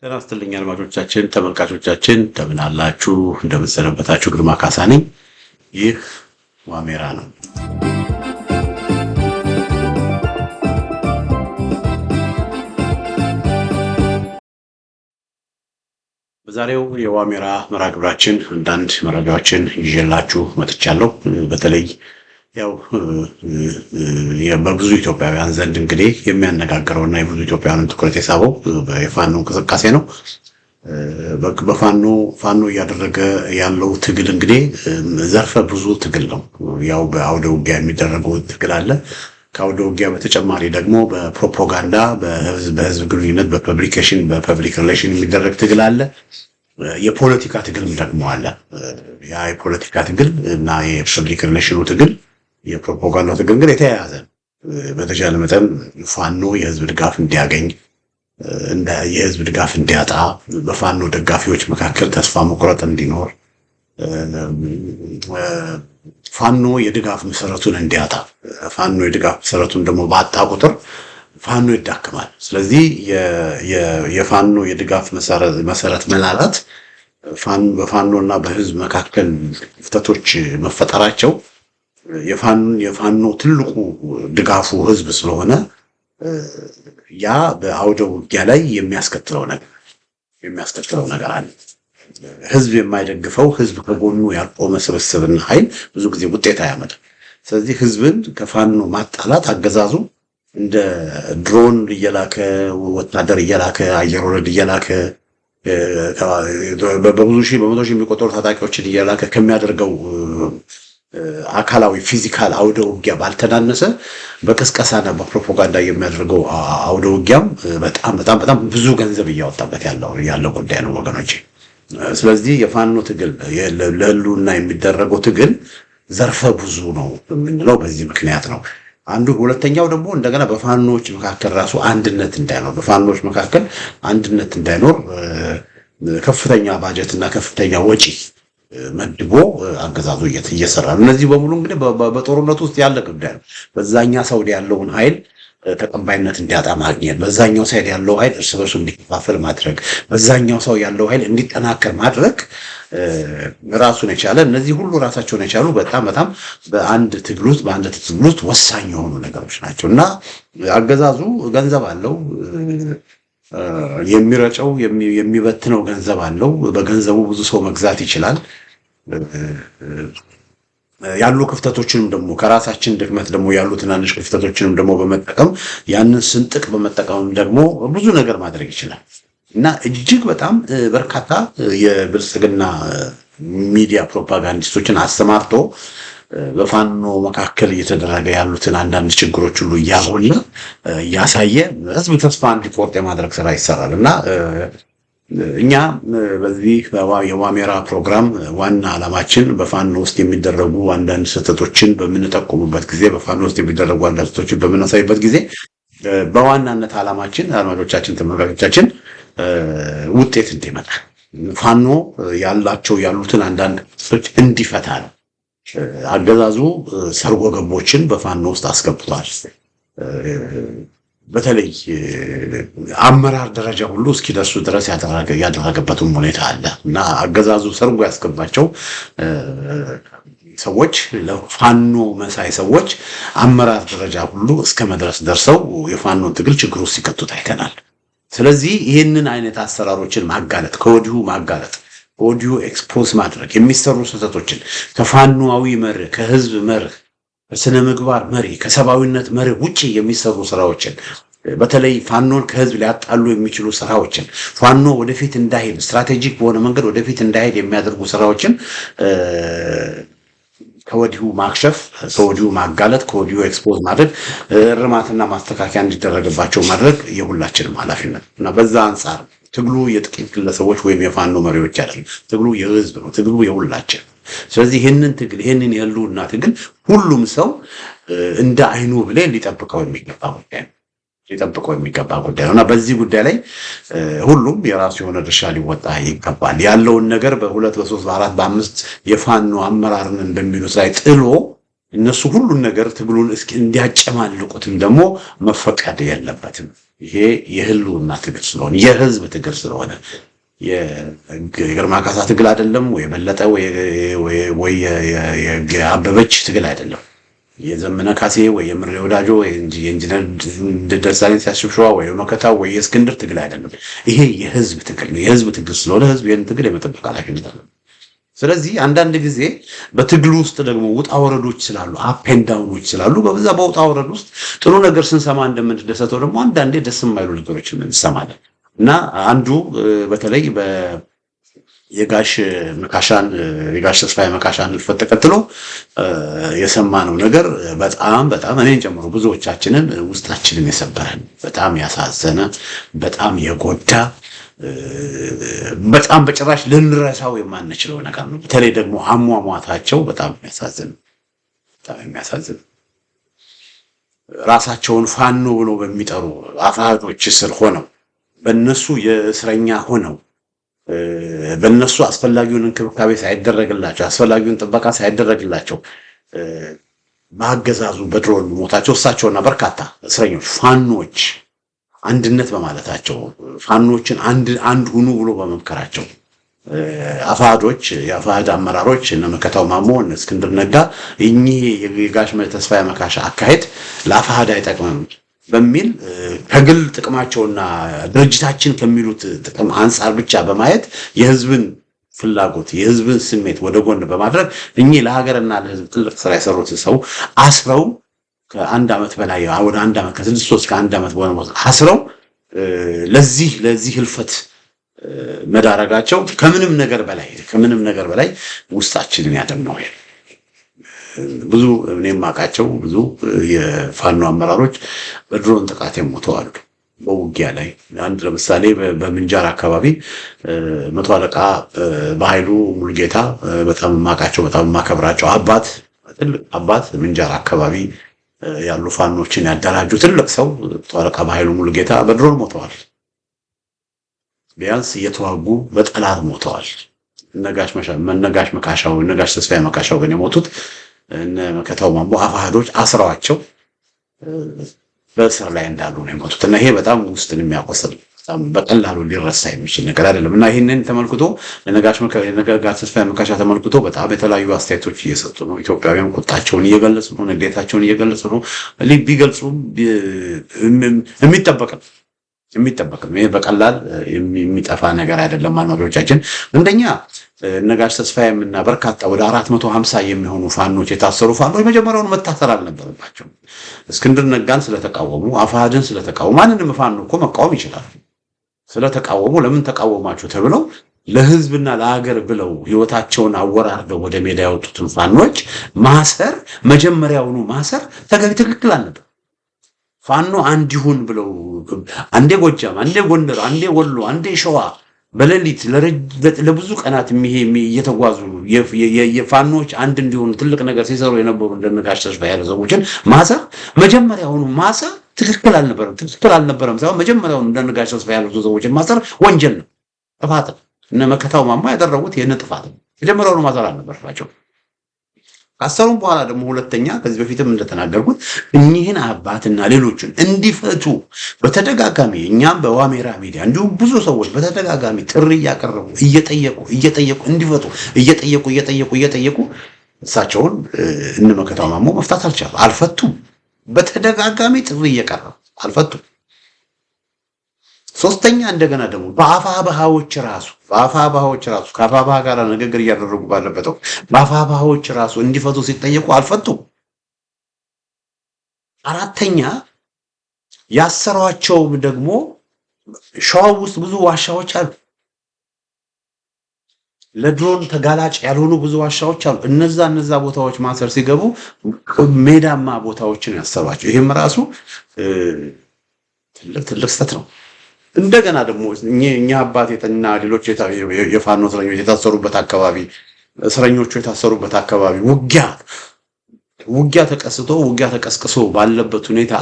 ጤና ይስጥልኝ አድማጮቻችን፣ ተመልካቾቻችን እንደምን አላችሁ? እንደምን ሰነበታችሁ? ግርማ ካሳ ነኝ። ይህ ዋሜራ ነው። በዛሬው የዋሜራ መርሃ ግብራችን አንዳንድ መረጃዎችን ይዤላችሁ መጥቻለሁ። በተለይ ያው በብዙ ኢትዮጵያውያን ዘንድ እንግዲህ የሚያነጋግረውና የብዙ ኢትዮጵያውያን ትኩረት የሳበው የፋኖ እንቅስቃሴ ነው። ፋኖ እያደረገ ያለው ትግል እንግዲህ ዘርፈ ብዙ ትግል ነው። ያው በአውደ ውጊያ የሚደረገው ትግል አለ። ከአውደ ውጊያ በተጨማሪ ደግሞ በፕሮፓጋንዳ፣ በህዝብ ግንኙነት፣ በፐብሊክ ሪሌሽን የሚደረግ ትግል አለ። የፖለቲካ ትግልም ደግሞ አለ። ያ የፖለቲካ ትግል እና የፐብሊክ ሪሌሽኑ ትግል፣ የፕሮፓጋንዳ ትግል ግን የተያያዘ በተቻለ መጠን ፋኖ የህዝብ ድጋፍ እንዲያገኝ የህዝብ ድጋፍ እንዲያጣ፣ በፋኖ ደጋፊዎች መካከል ተስፋ መቁረጥ እንዲኖር፣ ፋኖ የድጋፍ መሰረቱን እንዲያጣ፣ ፋኖ የድጋፍ መሰረቱን ደግሞ ባጣ ቁጥር ፋኖ ይዳከማል። ስለዚህ የፋኖ የድጋፍ መሰረት መላላት በፋኖና በህዝብ መካከል ክፍተቶች መፈጠራቸው የፋኖ ትልቁ ድጋፉ ህዝብ ስለሆነ ያ በአውደ ውጊያ ላይ የሚያስከትለው ነገር አለ። ህዝብ የማይደግፈው፣ ህዝብ ከጎኑ ያልቆመ ስብስብና ኃይል ብዙ ጊዜ ውጤት አያመጣም። ስለዚህ ህዝብን ከፋኖ ማጣላት አገዛዙ እንደ ድሮን እየላከ፣ ወታደር እየላከ፣ አየር ወለድ እየላከ፣ በመቶ ሺህ የሚቆጠሩ ታጣቂዎችን እየላከ ከሚያደርገው አካላዊ ፊዚካል አውደ ውጊያ ባልተናነሰ በቅስቀሳና በፕሮፓጋንዳ የሚያደርገው አውደ ውጊያም በጣም ብዙ ገንዘብ እያወጣበት ያለው ጉዳይ ነው ወገኖቼ። ስለዚህ የፋኖ ትግል ለህልውና የሚደረገው ትግል ዘርፈ ብዙ ነው የምንለው በዚህ ምክንያት ነው። ሁለተኛው ደግሞ እንደገና በፋኖች መካከል ራሱ አንድነት እንዳይኖር ከፍተኛ ባጀት እና ከፍተኛ ወጪ መድቦ አገዛዙ እየሰራ ነው። እነዚህ በሙሉ እንግዲህ በጦርነቱ ውስጥ ያለ ጉዳይ ነው። በዛኛ ሳውዲ ያለውን ኃይል ተቀባይነት እንዲያጣ ማግኘት፣ በዛኛው ሳይድ ያለው ኃይል እርስ በርሱ እንዲከፋፈል ማድረግ፣ በዛኛው ሰው ያለው ኃይል እንዲጠናከር ማድረግ ራሱን የቻለ እነዚህ ሁሉ ራሳቸውን የቻሉ በጣም በአንድ ትግል ውስጥ ወሳኝ የሆኑ ነገሮች ናቸው እና አገዛዙ ገንዘብ አለው፣ የሚረጨው የሚበትነው ገንዘብ አለው። በገንዘቡ ብዙ ሰው መግዛት ይችላል። ያሉ ክፍተቶችንም ደግሞ ከራሳችን ድክመት ደግሞ ያሉ ትናንሽ ክፍተቶችንም ደግሞ በመጠቀም ያንን ስንጥቅ በመጠቀም ደግሞ ብዙ ነገር ማድረግ ይችላል እና እጅግ በጣም በርካታ የብልጽግና ሚዲያ ፕሮፓጋንዲስቶችን አሰማርቶ በፋኖ መካከል እየተደረገ ያሉትን አንዳንድ ችግሮች ሁሉ እያጎላ እያሳየ ህዝብ ተስፋ እንዲቆርጥ የማድረግ ስራ ይሰራል እና እኛ በዚህ የዋሜራ ፕሮግራም ዋና ዓላማችን በፋኖ ውስጥ የሚደረጉ አንዳንድ ስህተቶችን በምንጠቁምበት ጊዜ፣ በፋኖ ውስጥ የሚደረጉ አንዳንድ ስህተቶችን በምናሳይበት ጊዜ በዋናነት ዓላማችን አድማጮቻችን፣ ተመልካቾቻችን ውጤት እንዲመጣ ፋኖ ያሉትን አንዳንድ ስህተቶች እንዲፈታ ነው። አገዛዙ ሰርጎ ገቦችን በፋኖ ውስጥ አስገብቷል። በተለይ አመራር ደረጃ ሁሉ እስኪደርሱ ድረስ ያደረገበትም ሁኔታ አለ እና አገዛዙ ሰርጎ ያስገባቸው ሰዎች፣ ለፋኖ መሳይ ሰዎች አመራር ደረጃ ሁሉ እስከ መድረስ ደርሰው የፋኖን ትግል ችግር ውስጥ ሲከቱት አይተናል። ስለዚህ ይህንን አይነት አሰራሮችን ከወዲሁ ኤክስፖዝ ማድረግ፣ የሚሰሩ ስህተቶችን ከፋኖዊ መርህ፣ ከህዝብ መርህ፣ ከስነ ምግባር መርህ፣ ከሰብአዊነት መርህ ውጪ የሚሰሩ ስራዎችን፣ በተለይ ፋኖን ከህዝብ ሊያጣሉ የሚችሉ ስራዎችን፣ ፋኖ ወደፊት እንዳይሄድ ስትራቴጂክ በሆነ መንገድ ወደፊት እንዳይሄድ የሚያደርጉ ስራዎችን ከወዲሁ ማክሸፍ፣ ከወዲሁ ማጋለጥ፣ ከወዲሁ ኤክስፖዝ ማድረግ፣ እርማትና ማስተካከያ እንዲደረግባቸው ማድረግ የሁላችንም ኃላፊነት እና በዛ አንጻር ትግሉ የጥቂት ግለሰቦች ወይም የፋኖ መሪዎች አይደለም። ትግሉ የህዝብ ነው። ትግሉ የሁላችን። ስለዚህ ይህንን የህልውና ትግል ሁሉም ሰው እንደ አይኑ ብሌን ሊጠብቀው የሚገባ ጉዳይ ነው እና በዚህ ጉዳይ ላይ ሁሉም የራሱ የሆነ ድርሻ ሊወጣ ይገባል። ያለውን ነገር በ2 በ3 በ4 በ5 የፋኖ አመራርን በሚሉት ላይ ጥሎ እነሱ ሁሉን ነገር ትግሉን እስኪ እንዲያጨማልቁትም ደግሞ መፈቀድ የለበትም። ይሄ የህልውና ትግል ስለሆነ የህዝብ ትግል ስለሆነ የግርማ ካሳ ትግል አይደለም፣ ወይ በለጠ ወይ የአበበች ትግል አይደለም፣ የዘመነ ካሴ ወይ የምሬ ወዳጆ ወይ የኢንጂነር ደሳለኝ ሲያስብሸዋ ወይ መከታው ወይ የእስክንድር ትግል አይደለም። ይሄ የህዝብ ትግል ነው። የህዝብ ትግል ስለሆነ ህዝብ ይህን ትግል የመጠበቅ ኃላፊነት አለው። ስለዚህ አንዳንድ ጊዜ በትግሉ ውስጥ ደግሞ ውጣ ወረዶች ስላሉ አፕ ኤንድ ዳውኖች ስላሉ በዛ በውጣ ወረድ ውስጥ ጥሩ ነገር ስንሰማ እንደምንደሰተው ደግሞ አንዳንዴ ደስ የማይሉ ነገሮችን እንሰማለን እና አንዱ በተለይ የጋሽ ተስፋዬ መካሻን ህልፈት ተከትሎ የሰማነው ነገር በጣም እኔን ጨምሮ ብዙዎቻችንን ውስጣችንን የሰበረን በጣም ያሳዘነ በጣም የጎዳ በጣም በጭራሽ ልንረሳው የማንችለው ነገር ነው። በተለይ ደግሞ አሟሟታቸው በጣም የሚያሳዝን ራሳቸውን ፋኖ ብሎ በሚጠሩ አፋዶች ስር ሆነው በእነሱ የእስረኛ ሆነው በእነሱ አስፈላጊውን እንክብካቤ ሳይደረግላቸው አስፈላጊውን ጥበቃ ሳይደረግላቸው በአገዛዙ በድሮን ሞታቸው እሳቸውና በርካታ እስረኞች ፋኖች አንድነት በማለታቸው ፋኖችን አንድ ሁኑ ብሎ በመምከራቸው አፋዶች የአፋድ አመራሮች እነ መከታው ማሞ እነ እስክንድር ነጋ እኚህ የጋሽ ተስፋዬ መካሻ አካሄድ ለአፋድ አይጠቅምም በሚል ከግል ጥቅማቸውና ድርጅታችን ከሚሉት ጥቅም አንፃር ብቻ በማየት የህዝብን ፍላጎት የህዝብን ስሜት ወደ ጎን በማድረግ እኚህ ለሀገርና ለህዝብ ትልቅ ስራ የሰሩት ሰው አስረው ከአንድ ዓመት በላይ ወደ አንድ ዓመት ከ3 ዓመት በኋላ አስረው ለዚህ ህልፈት መዳረጋቸው ከምንም ነገር በላይ ውስጣችንን ያደማው። ብዙ እኔም ማቃቸው ብዙ የፋኖ አመራሮች በድሮን ጥቃት ሞተዋል በውጊያ ላይ። አንድ ለምሳሌ በምንጃር አካባቢ መቶ አለቃ በኃይሉ ሙልጌታ በጣም ማቃቸው በጣም ማከብራቸው አባት ምንጃር አካባቢ ያሉ ፋኖችን ያደራጁ ትልቅ ሰው መቶ አለቃ በኃይሉ ሙልጌታ በድሮን ሞተዋል። ቢያንስ እየተዋጉ በጠላት ሞተዋል። ነጋሽ ተስፋዬ መካሻው ግን የሞቱት እነ መከታው ማሞ አፋዶች አስረዋቸው በእስር ላይ እንዳሉ ነው የሞቱት እና ይሄ በጣም ውስጥን የሚያቆስል በጣም በቀላሉ ሊረሳ የሚችል ነገር አይደለም እና ይህንን ተመልክቶ ነጋሽ ተስፋዬ መካሻ ተመልክቶ በጣም የተለያዩ አስተያየቶች እየሰጡ ነው። ኢትዮጵያውያን ቁጣቸውን እየገለጹ ነው፣ ንዴታቸውን እየገለጹ ነው። ቢገልጹም የሚጠበቅም ይሄ በቀላል የሚጠፋ ነገር አይደለም። አድማጮቻችን እንደኛ ነጋሽ ተስፋዬም እና በርካታ ወደ 450 የሚሆኑ ፋኖች የታሰሩ ፋኖች መጀመሪያውን መታሰር አልነበረባቸው። እስክንድር ነጋን ስለተቃወሙ አፋድን ስለተቃወሙ ማንንም ፋኖ እኮ መቃወም ይችላል። ስለተቃወሙ ለምን ተቃወማችሁ ተብለው ለህዝብና ለሀገር ብለው ህይወታቸውን አወራርደው ወደ ሜዳ ያወጡትን ፋኖች መጀመሪያውኑ ማሰር ትክክል አልነበር። ፋኖ አንድ ይሁን ብለው አንዴ ጎጃም፣ አንዴ ጎንደር፣ አንዴ ወሎ፣ አንዴ ሸዋ በሌሊት ለብዙ ቀናት እየተጓዙ የፋኖች አንድ እንዲሆኑ ትልቅ ነገር ሲሰሩ የነበሩ እንደነጋሽ ተስፋዬ ያሉ ሰዎችን መጀመሪያውኑ ማሰር ትክክል አልነበረም ሳይሆን መጀመሪያውኑ እንደነጋሽ ተስፋዬ ያሉ ሰዎችን ማሰር ወንጀል ነው፣ ጥፋት ነው። እነ መከታው ማማ ያደረጉት ይህን ጥፋት ነው። መጀመሪያውኑ ማሰር አልነበረባቸው። ካሰሩም በኋላ ደግሞ ሁለተኛ ከዚህ በፊትም እንደተናገርኩት እኚህን አባትና ሌሎችን እንዲፈቱ በተደጋጋሚ እኛም በዋሜራ ሚዲያ እንዲሁም ብዙ ሰዎች በተደጋጋሚ ጥሪ እያቀረቡ እየጠየቁ እንዲፈቱ እየጠየቁ እሳቸውን እነ መከታው ማሞ መፍታት አልፈቱም። በተደጋጋሚ ጥሪ እየቀረቡ አልፈቱም። ሶስተኛ እንደገና ደግሞ በአፋባሃዎች ራሱ ከአፋባሃ ጋር ንግግር እያደረጉ ባለበት በአፋባሃዎች ራሱ እንዲፈቱ ሲጠየቁ አልፈቱም። አራተኛ ያሰሯቸውም ደግሞ ሸዋ ውስጥ ብዙ ዋሻዎች አሉ፣ ለድሮን ተጋላጭ ያልሆኑ ብዙ ዋሻዎች አሉ። እነዛ ቦታዎች ማሰር ሲገቡ ሜዳማ ቦታዎችን ያሰሯቸው፣ ይህም ራሱ ትልቅ ስህተት ነው። እንደገና ደግሞ እኛ አባቴና ሌሎች የፋኖ እስረኞች የታሰሩበት አካባቢ ውጊያ ተቀስቅሶ ባለበት ሁኔታ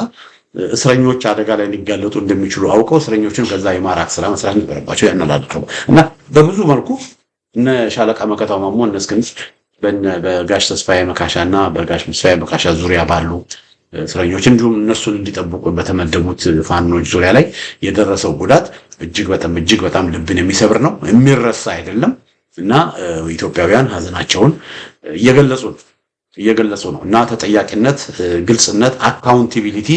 እስረኞች አደጋ ላይ ሊጋለጡ እንደሚችሉ አውቀው እስረኞችን ከዛ የማራክ ስራ መስራት ነበረባቸው። ያናላልከው እና በብዙ መልኩ እነ ሻለቃ መከታው ማሞ እነ እስክንድር በጋሽ ተስፋዬ መካሻና በጋሽ ተስፋዬ መካሻ ዙሪያ ባሉ እስረኞች እንዲሁም እነሱን እንዲጠብቁ በተመደቡት ፋኖች ዙሪያ ላይ የደረሰው ጉዳት እጅግ በጣም ልብን የሚሰብር ነው፣ የሚረሳ አይደለም እና ኢትዮጵያውያን ሀዘናቸውን እየገለጹ ነው እና ተጠያቂነት፣ ግልጽነት፣ አካውንታቢሊቲ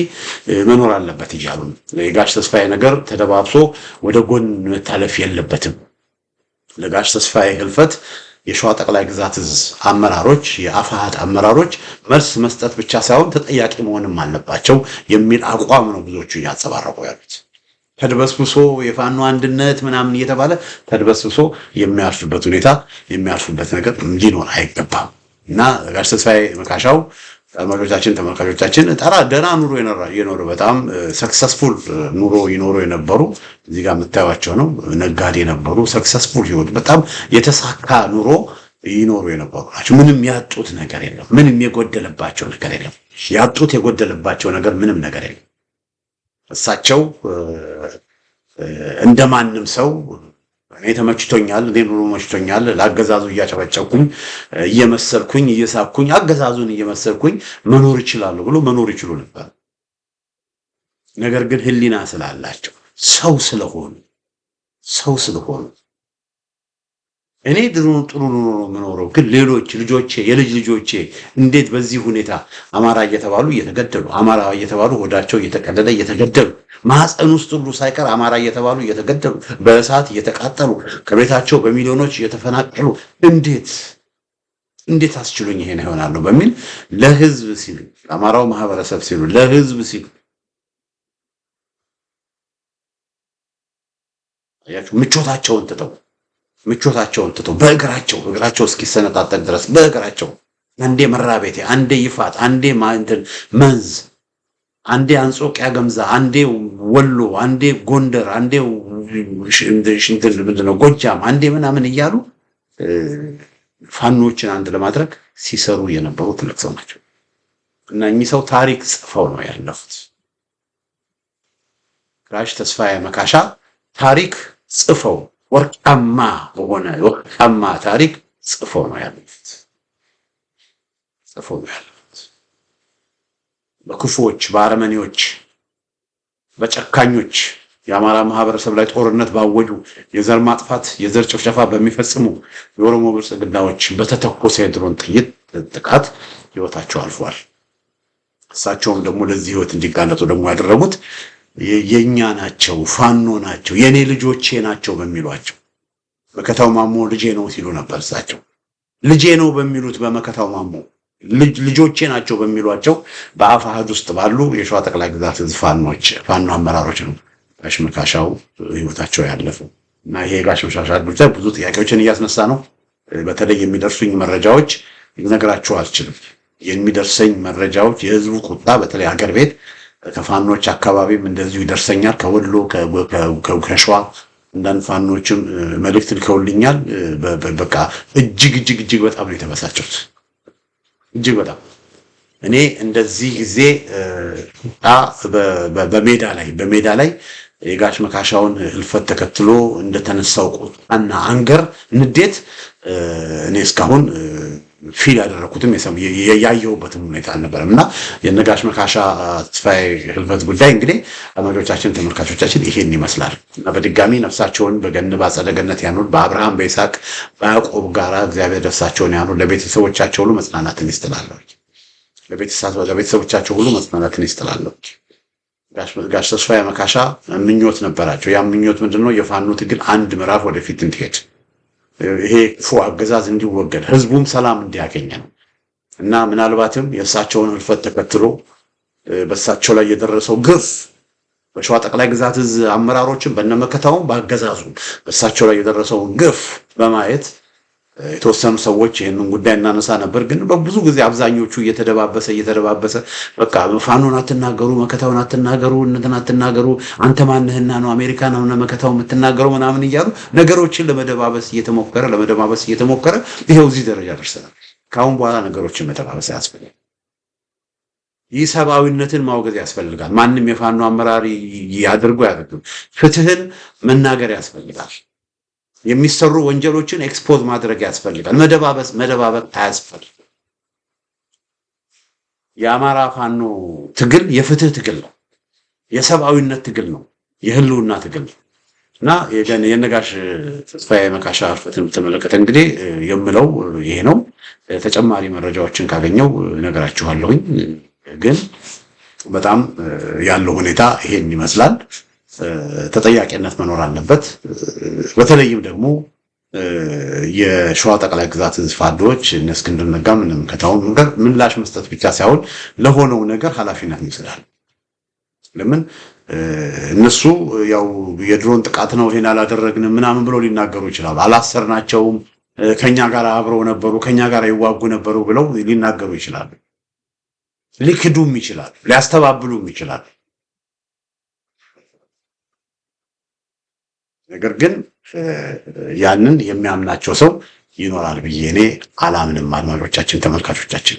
መኖር አለበት እያሉ ነው። የጋሽ ተስፋዬ ነገር ተደባብሶ ወደ ጎን መታለፍ የለበትም። ለጋሽ ተስፋዬ ህልፈት የሸዋ ጠቅላይ ግዛት እዝ አመራሮች፣ የአፋሕድ አመራሮች መልስ መስጠት ብቻ ሳይሆን ተጠያቂ መሆንም አለባቸው የሚል አቋም ነው ብዙዎቹ እያንጸባረቁ ያሉት። ተድበስብሶ የፋኖ አንድነት ምናምን እየተባለ ተድበስብሶ የሚያልፍበት ነገር ሊኖር አይገባም እና ጋሽ ተስፋዬ መካሻው አድማጮቻችን፣ ተመልካቾቻችን ደህና ኑሮ የኖሩ በጣም ሰክሰስፉል ኑሮ ይኖሩ የነበሩ እዚህ ጋር የምታዩቸው ነው። ነጋዴ ነበሩ። ሰክሰስፉል ህይወት፣ በጣም የተሳካ ኑሮ ይኖሩ የነበሩ ናቸው። ምንም ያጡት ነገር የለም። ምንም የጎደለባቸው ነገር የለም። ያጡት የጎደለባቸው ነገር ምንም ነገር የለም። እሳቸው እንደማንም ሰው እኔ ተመችቶኛል፣ እኔ ኑሮ መችቶኛል፣ ለአገዛዙ እያጨበጨብኩኝ እየመሰልኩኝ እየሳብኩኝ አገዛዙን እየመሰልኩኝ መኖር ይችላለሁ ብሎ መኖር ይችሉ ነበር። ነገር ግን ህሊና ስላላቸው ሰው ስለሆኑ እኔ ጥሩ ኑሮ የምኖረው ግን ሌሎች ልጆቼ የልጅ ልጆቼ እንዴት በዚህ ሁኔታ አማራ እየተባሉ እየተገደሉ፣ አማራ እየተባሉ ሆዳቸው እየተቀደደ እየተገደሉ፣ ማህፀን ውስጥ ሁሉ ሳይቀር አማራ እየተባሉ እየተገደሉ፣ በእሳት እየተቃጠሉ፣ ከቤታቸው በሚሊዮኖች እየተፈናቀሉ እንዴት አስችሉኝ ይሄን ይሆናሉ በሚል ለህዝብ ሲሉ፣ ለአማራው ማህበረሰብ ሲሉ፣ ለህዝብ ሲሉ ምቾታቸውን ትተው እግራቸው እስኪሰነጣጠቅ ድረስ በእግራቸው አንዴ መራቤቴ፣ አንዴ ይፋት፣ አንዴ መንዝ፣ አንዴ አንጾቂያ ገምዛ፣ አንዴ ወሎ፣ አንዴ ጎንደር፣ አንዴ ጎጃም፣ አንዴ ምናምን እያሉ ፋኖችን አንድ ለማድረግ ሲሰሩ የነበሩ ትልቅ ሰው ናቸው እና እኚህ ሰው ታሪክ ጽፈው ነው ያለፉት። ጋሽ ተስፋዬ መካሻ ታሪክ ጽፈው ወርቃማ ታሪክ ጽፈው ነው ያለፉት። በክፉዎች፣ በአረመኔዎች፣ በጨካኞች የአማራ ማህበረሰብ ላይ ጦርነት ባወጁ፣ የዘር ማጥፋት፣ የዘር ጭፍጨፋ በሚፈጽሙ የኦሮሞ ብልጽግናዎች በተተኮሰ የድሮን ጥቃት ህይወታቸው አልፏል። እሳቸውም ደግሞ ለዚህ ህይወት እንዲጋለጡ ደግሞ ያደረጉት የኛ ናቸው፣ ፋኖ ናቸው፣ የኔ ልጆቼ ናቸው በሚሏቸው መከታው ማሞ ልጄ ነው ሲሉ ነበር። እሳቸው ልጄ ነው በሚሉት በመከታው ማሞ ልጆቼ ናቸው በሚሏቸው በአፋሕድ ውስጥ ባሉ የሸዋ ጠቅላይ ግዛት ፋኖ አመራሮች ነው ጋሽ መካሻው ህይወታቸው ያለፈው እና ይሄ ጋሽ መካሻ ጉዳይ ብዙ ጥያቄዎችን እያስነሳ ነው። በተለይ የሚደርሱኝ መረጃዎች ልነግራችሁ አልችልም። የሚደርሰኝ መረጃዎች የህዝቡ ቁጣ በተለይ ሀገር ቤት ከፋኖች አካባቢም እንደዚሁ ይደርሰኛል። ከወሎ ከሸዋ አንዳንድ ፋኖችም መልእክት ልከውልኛል። በቃ እጅግ በጣም ነው የተበሳጨሁት። እጅግ በጣም እኔ እንደዚህ ጊዜ በሜዳ ላይ የጋሽ መካሻውን ህልፈት ተከትሎ እንደተነሳው ቁጣና አንገር፣ ንዴት እኔ እስካሁን ፊል ያደረኩትም ያየሁበትም ሁኔታ አልነበረም እና የነጋሽ መካሻ ተስፋዬ ህልፈት ጉዳይ እንግዲህ አድማጮቻችን፣ ተመልካቾቻችን ይሄን ይመስላል እና በድጋሚ ነፍሳቸውን በአጸደ ገነት ያኑር። በአብርሃም በይስሐቅ በያዕቆብ ጋራ እግዚአብሔር ነፍሳቸውን ያኑር። ለቤተሰቦቻቸው ሁሉ መጽናናትን ይስጥላለሁ። ለቤተሰቦቻቸው ሁሉ መጽናናትን ይስጥላለሁ። ጋሽ ተስፋዬ መካሻ ምኞት ነበራቸው። ያ ምኞት ምንድነው? የፋኖ ትግል አንድ ምዕራፍ ወደፊት እንዲሄድ፣ ይሄ ክፉ አገዛዝ እንዲወገድ፣ ህዝቡም ሰላም እንዲያገኝ ነው እና ምናልባትም የእሳቸውን ህልፈት ተከትሎ በእሳቸው ላይ የደረሰው ግፍ በሸዋ ጠቅላይ ግዛት እዝ አመራሮችን በነመከታውም በአገዛዙ በእሳቸው ላይ የደረሰውን ግፍ በማየት የተወሰኑ ሰዎች ይህንን ጉዳይ እናነሳ ነበር። ግን በብዙ ጊዜ አብዛኞቹ እየተደባበሰ በቃ ፋኖን አትናገሩ፣ መከታውን አትናገሩ፣ እንትን አትናገሩ፣ አንተ ማንህና ነው አሜሪካን አሁን መከታው የምትናገረው ምናምን እያሉ ነገሮችን ለመደባበስ እየተሞከረ ይሄው እዚህ ደረጃ ደርሰናል። ከአሁን በኋላ ነገሮችን መደባበስ ያስፈልጋል። ይህ ሰብአዊነትን ማውገዝ ያስፈልጋል። ማንም የፋኖ አመራር ያድርጉ ፍትህን መናገር ያስፈልጋል። የሚሰሩ ወንጀሎችን ኤክስፖዝ ማድረግ ያስፈልጋል። መደባበቅ አያስፈልግም። የአማራ ፋኖ ትግል የፍትህ ትግል ነው፣ የሰብአዊነት ትግል ነው፣ የህልውና ትግል ነው እና የነጋሽ ተስፋዬ መካሻ ህልፈትን በተመለከተ እንግዲህ የምለው ይሄ ነው። ተጨማሪ መረጃዎችን ካገኘው ነገራችኋለሁኝ። ግን በጣም ያለው ሁኔታ ይሄን ይመስላል። ተጠያቂነት መኖር አለበት። በተለይም ደግሞ የሸዋ ጠቅላይ ግዛት ፋኖዎች እነ እስክንድር ነጋ ምንም ከታውን ነገር ምላሽ መስጠት ብቻ ሳይሆን ለሆነው ነገር ኃላፊነት ይወስዳል። ለምን እነሱ ያው የድሮን ጥቃት ነው ይሄን አላደረግንም ምናምን ብለው ሊናገሩ ይችላሉ። አላሰርናቸውም፣ ከኛ ጋር አብረው ነበሩ፣ ከኛ ጋር ይዋጉ ነበሩ ብለው ሊናገሩ ይችላሉ። ሊክዱም ይችላሉ፣ ሊያስተባብሉም ይችላሉ። ነገር ግን ያንን የሚያምናቸው ሰው ይኖራል ብዬ እኔ አላምንም። አድማጮቻችን፣ ተመልካቾቻችን